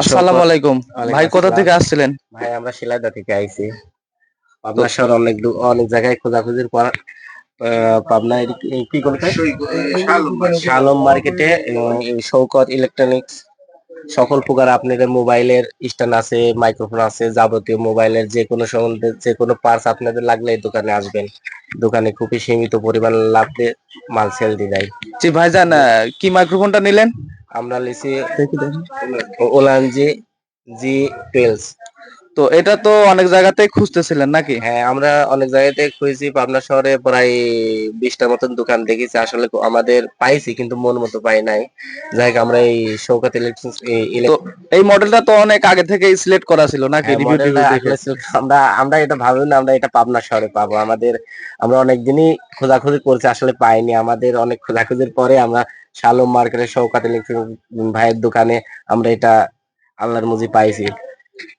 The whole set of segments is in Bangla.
আসসালামু আলাইকুম। ভাই কোথা থেকে আসছিলেন? ভাই আমরা শিলাইদহ থেকে আইছি। তো পাবনা শহর অনেক জায়গায় খোঁজাখুঁজির পর পাবনায় কি বলতে শালম মার্কেটে এই শৌকত ইলেকট্রনিক্স সকল প্রকার আপনাদের মোবাইলের স্ট্যান্ড আছে, মাইক্রোফোন আছে, যাবতীয় মোবাইলের যে কোনো সম্বন্ধে যে কোনো পার্টস আপনাদের লাগলে এই দোকানে আসবেন। দোকানে খুবই সীমিত পরিমাণ লাভে মাল সেল দিয়ে দেয়। জি ভাইজান, কি মাইক্রোফোনটা নিলেন? আমরা লিছি দেখি দেখি। ওলানজি G12। তো এটা তো অনেক জায়গাতেই খুঁজতেছিলেন নাকি? হ্যাঁ, আমরা অনেক জায়গাতে খুঁজেছি। পাবনা শহরে প্রায় 20টার মতন দোকান দেখেছি। আসলে আমাদের পাইছি কিন্তু মন মতো পাই নাই। যাই হোক আমরা এই শৌকত ইলেকট্রনিক্স তো এই মডেলটা তো অনেক আগে থেকেই সিলেক্ট করা ছিল নাকি, হ্যাঁ, রিভিউ মডেলটা টিভিউ দেখে? আসলে আমরা আমরা এটা ভাবি না আমরা এটা পাবনা শহরে পাবো। আমরা অনেকদিনই খোঁজাখুঁজি করছি, আসলে পাইনি। আমাদের অনেক খোঁজাখুঁজির পরে আমরা শালম মার্কেটের শৌকত ইলেকট্রনিক্স ভাইয়ের দোকানে আমরা এটা আল্লাহর মুজি পাইছি।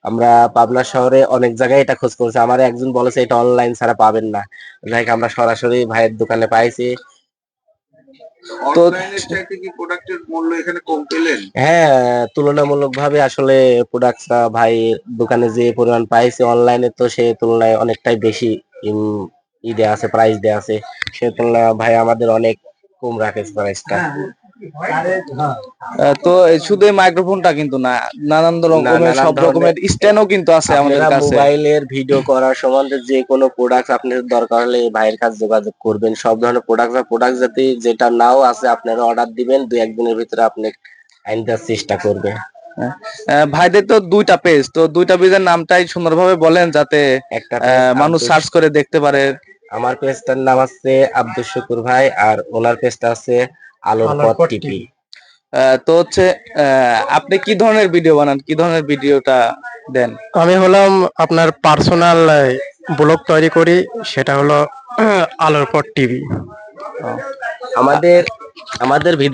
আমরা পাবনা শহরে অনেক জায়গায় এটা খোঁজ করছি। আমার একজন বলেছে এটা অনলাইন ছাড়া পাবেন না। যাই হোক আমরা সরাসরি ভাইয়ের দোকানে পাইছি। তো অফলাইনের চাইতে কি প্রোডাক্টের মূল্য এখানে কম পেলেন? হ্যাঁ, তুলনামূলক ভাবে আসলে প্রোডাক্টটা ভাই দোকানে যে পরিমাণ পাইছি অনলাইনে তো সেই তুলনায় অনেকটাই বেশি দেয়া আছে, প্রাইস দেয়া আছে। সে তুলনায় ভাই আমাদের অনেক কম রাখে প্রাইসটা। তো শুধু এই মাইক্রোফোনটা কিন্তু না, নানান না, রকমের নানান সব ধরনের রকমের স্ট্যান্ডও কিন্তু আছে আমাদের আপনারা কাছে। মোবাইলের ভিডিও করার সম্বন্ধে যে কোনো প্রোডাক্ট আপনাদের দরকার হলে এই ভাইয়ের কাছে যোগাযোগ করবেন। সব ধরনের প্রোডাক্ট যদি যেটা নাও আছে আপনারা অর্ডার দিবেন, 2-1 দিনের ভিতরে আপনি আইন দেওয়ার চেষ্টা করবে। ভাইদের তো দুইটা পেজ, তো দুইটা পেজের নামটাই সুন্দরভাবে বলেন যাতে একটা পেজ মানুষ সার্চ করে দেখতে পারে। আমার পেজটার নাম আছে আব্দুল শুকুর ভাই, আর ওনার পেজটা আছে আলোর পথ টিভি। তো হচ্ছে আপনি কি ধরনের ভিডিও বানান, কি ধরনের ভিডিওটা দেন? আমি হলাম আপনার পার্সোনাল ব্লগ তৈরি করি, সেটা হলো আলোর পর টিভি। আমাদের আমাদের ভিডিও